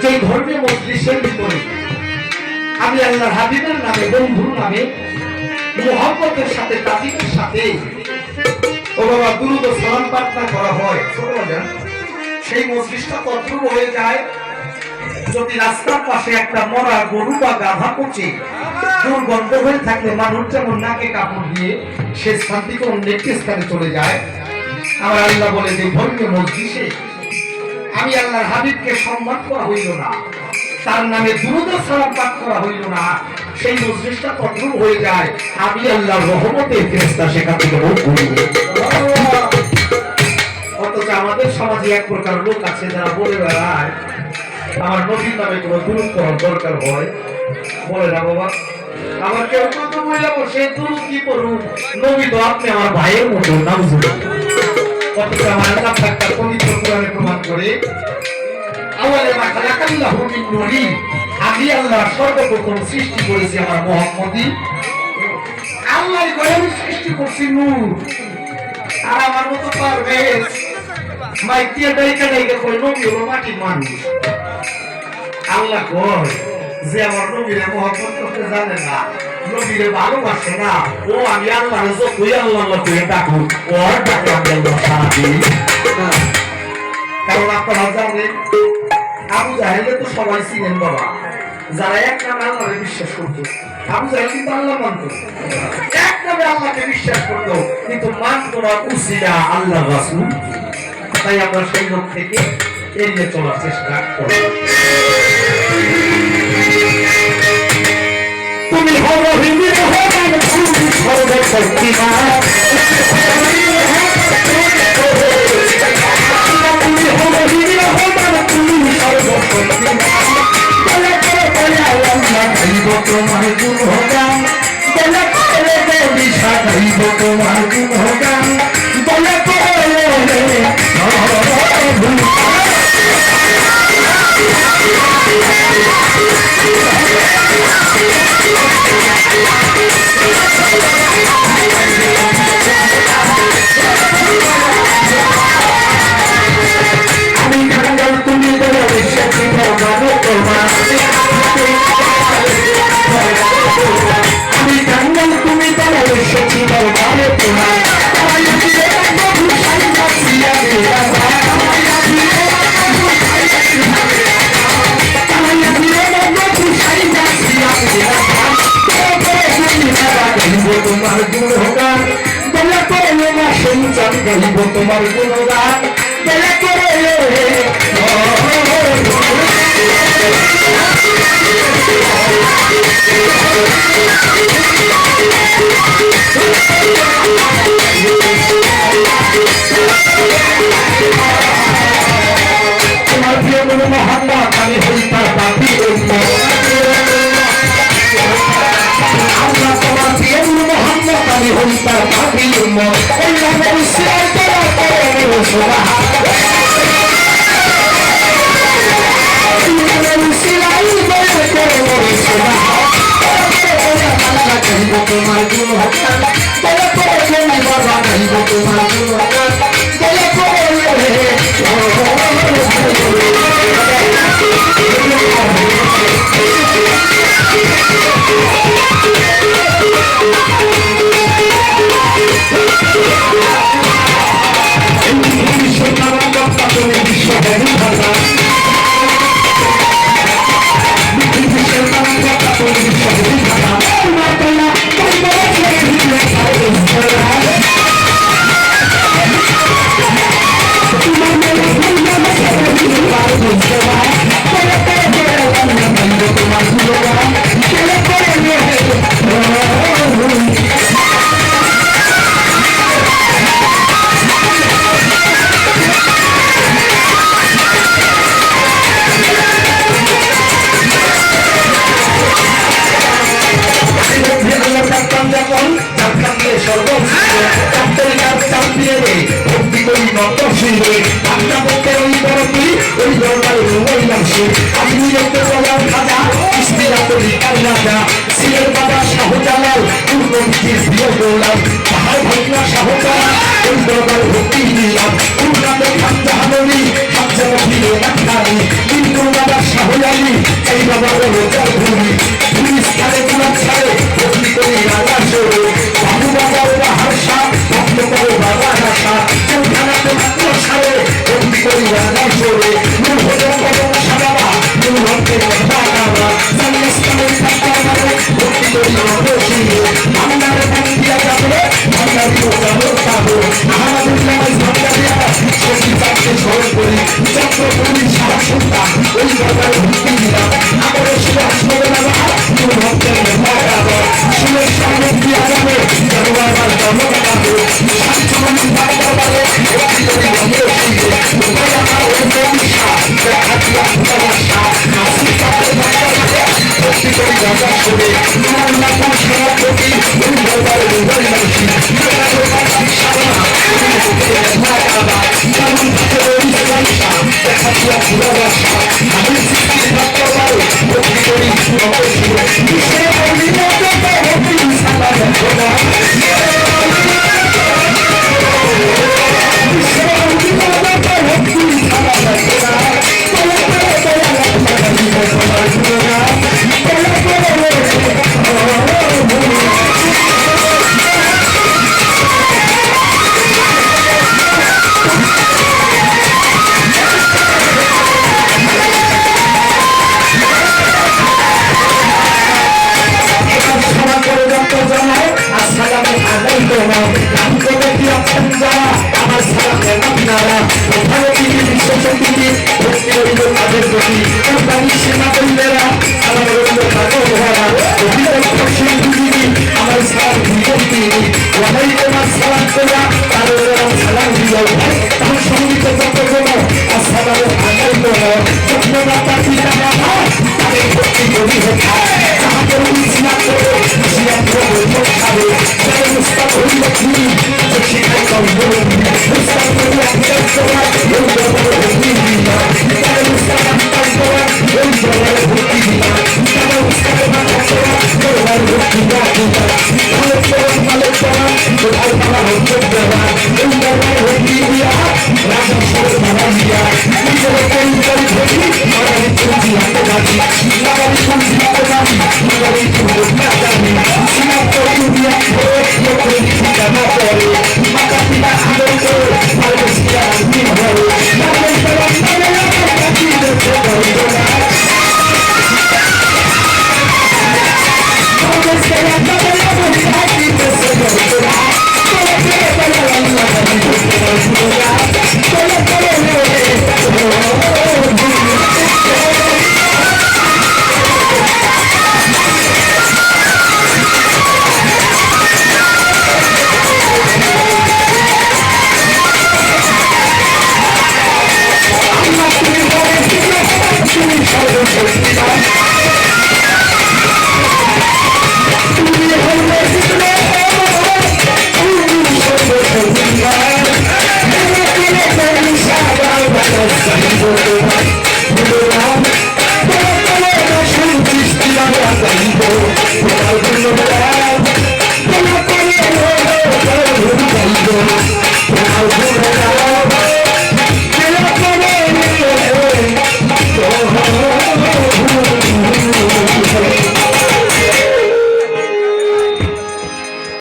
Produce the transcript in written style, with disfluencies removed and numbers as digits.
যে ধর্মীয় মজলিসের ভিতরে আমি আল্লাহর হাবিবের নামে বন্ধুর নামে মুহাম্মদের সাথে তাজিমের সাথে ও বাবা দুরূদ ও সালাম প্রার্থনা করা হয় সেই মজলিসটা তদ্রুপ হয়ে যায় যদি রাস্তার পাশে একটা মরা গরু বা গাধা পচে দুর্গন্ধ হয়ে থাকলে মানুষ যেমন নাকে কাপড় দিয়ে সে স্থান থেকে অন্য একটি স্থানে চলে যায়। আমার আল্লাহ বলে যে ধর্মীয় মজলিসে আমি আল্লাহর হাবিবকে সম্মান করা হইল না, তার নামে দুরূদ ও সালাম পাঠ করা হইল না, সেই মজলিসটা তদ্রুপ হয়ে যায় আমি আল্লাহর রহমতের ফেরেশতা সেখান থেকে মুখ ঘুরিয়ে। অথচ আমাদের সমাজে এক প্রকার লোক আছে যারা বলে বেড়ায় আমার নবীর নামে কোনো দুরূদ করার দরকার হয়, বলে না বাবা আমার কেউ তো বললাম সে দুরূদ কি করুন, নবী তো আপনি আমার ভাইয়ের মতো নাউজুবিল্লাহ। অথচ আমার আল্লাহ তাআলা পবিত্র কোরআনে প্রমাণ করে আওয়ালে মা খালাকাল্লাহু মিন নূরি, আমি আল্লাহ সর্বপ্রথম সৃষ্টি করেছি আমার মুহাম্মদী, আল্লাহই করে আমি সৃষ্টি করছি নূর। আর আমার মতো পারবে মাইকিয়া ডাইকা ডাইকা কই নবী হলো মাটির মানুষ। আল্লাহ কয় যে আমার নবীরে মুহাম্মদ করতে জানে না, নবীরে ভালোবাসে না, ও আমি আল্লাহর যতই আল্লাহ করে ডাকুন ওর ডাকে আমি আল্লাহ সাড়া দিই। কারণ আপনারা জানেন আবু জাহেলকে তো সবাই চিনেন বাবা, যারা এক নামে আল্লাহরে বিশ্বাস করতো। আবু জাহেল কিন্তু আল্লাহ মানত, এক নামে আল্লাহকে বিশ্বাস করতো, কিন্তু মানত না উসিলা আল্লাহ রাসূল। তাই আমরা সেই লোক থেকে এড়িয়ে চলার চেষ্টা করি। তুমি হবো হিন্দু রহমান তুমি সর্বশক্তিমান, তুমি হবো হিন্দু রহমান তুমি সর্বশক্তিমান, বলে করে বলে আল্লাহ গাইব তোমার গুণগান, বলে করে দেবিশা গাইব তোমার গুণগান, বলে করে আমি খাঙ্গাল তুমি বলে বিশ্বাসী ভগবান তোমার, আমি খাঙ্গাল তুমি বলে বিশ্বাসী ভগবান তোমার, তোমার গুণগান, বলে করে না সঞ্চার গাইব তোমার গুণগান, বলে করে তোমার প্রিয় গুরু মুহাম্মদ আমি হই তার পাপী উম্মত, আল্লাহ তোমার প্রিয় গুরু মুহাম্মদ আমি হই তার পাপী উম্মত, ওই নামে উসিলা করা করে সুবহানাল্লাহ, উসিলা করে করে সুবহানাল্লাহ, আল্লাহ গাইব তোমার গুণগান, বলে করে বাবা গাইব তোমার গুণগান, বলে করে খুশিরে আমরা বলতে ওই বড় তুই ওই দরবারে ওই নামছে আপনি দেখতে চলার খাজা ইস্তিরা করি কাল রাজা সিলের বাবা শাহজালাল পূর্ণবীতির প্রিয় গোলাম তাহার ভাইনা শাহজালাল ওই দরবারে ভক্তি নিলাম পূর্ণাদের খাজা হানবী খাজা মহিলে ডাক্তারি কিন্তু বাবা শাহজালি এই বাবা বলো যার ভূমি পুলিশ স্থানে পুরান ছাড়ে ভক্তি করি রাজা সরে বাবু বাবা ওরা হারসা ভক্ত করে বাবা হাসা কেউ থানাতে মাত্র ছাড়ে ভক্তি করি রাজা সরে মূল হজম কদম সাবাবা মূল ভক্তে কথা বাবা জানিস্তানের থাকা মানে ভক্তি করি অবশ্যই ভান্ডারে পানি দিয়া যাবে ভান্ডারিও যাবো যাবো আহমদুল্লাহ ভান্ডারিয়া সত্যি চাপতে স্মরণ করি চক্র করি সাহসতা ওই বাজারে ভক্তি দিলাম আমার সুভাষ বলে বাবা মূল ভক্তের মেঘাগাবো সুরের সামনে দিয়া যাবে জানুয়ার মাস জন্মগাবো শান্তমণি বাবা বাবা ভক্তি করি অবশ্যই উপায় আমার ওই মনীষা দেখাতিয়া ভালোবাসা আসি তাদের ভালোবাসা ভক্তি করি রাজা সুরে তোমার নাম সভাপতি ওই বাবার হৃদয় মানুষী সাধনা মেঘাগাবা যেমন থাকে ওই ভালোবাসা দেখাতিয়া ভালোবাসা আমি সৃষ্টি থাকতে পারো ভক্তি করি অবশ্যই বিশ্বের অভিনয় ভক্তি সাদা ভক্তরা আমার